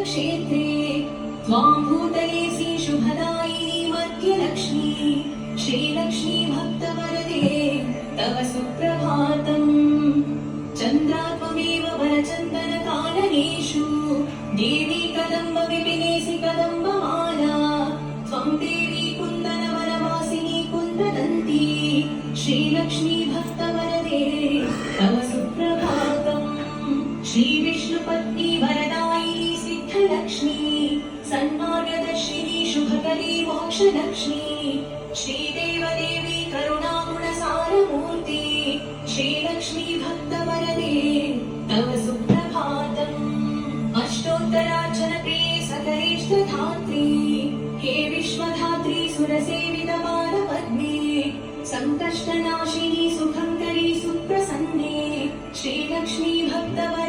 क्षेत्रे त्वां भूतलेसी शुभदायिनी मध्यलक्ष्मी श्रीलक्ष्मी भक्तवरदे तव सुप्रभातम्। चन्द्रात्ममेव वरचन्दनकाननेषु देवी कदम्ब विपिनेसि कदम्बमाला त्वं देवी कुन्दनवनवासिनी कुन्ददन्ती श्रीलक्ष्मी भक्तवरदे तव सुप्रभातम्। श्रीविष्णुपत्नी वरदायिनी सिद्धलक्ष्मी सन्मार्गदर्शिनी शुभकरी मोक्षलक्ष्मी श्रीदेवदेवी करुणागुणसारमूर्ति श्रीलक्ष्मी भक्तवरदे तव सुप्रभातम्। अष्टोत्तरार्चनप्रिये सकलेष्टधात्री हे विश्वधात्री सुरसेवितपादपद्मे संकष्टनाशिनी सुखङ्करी सुप्रसन्ने श्रीलक्ष्मी भक्तवरदे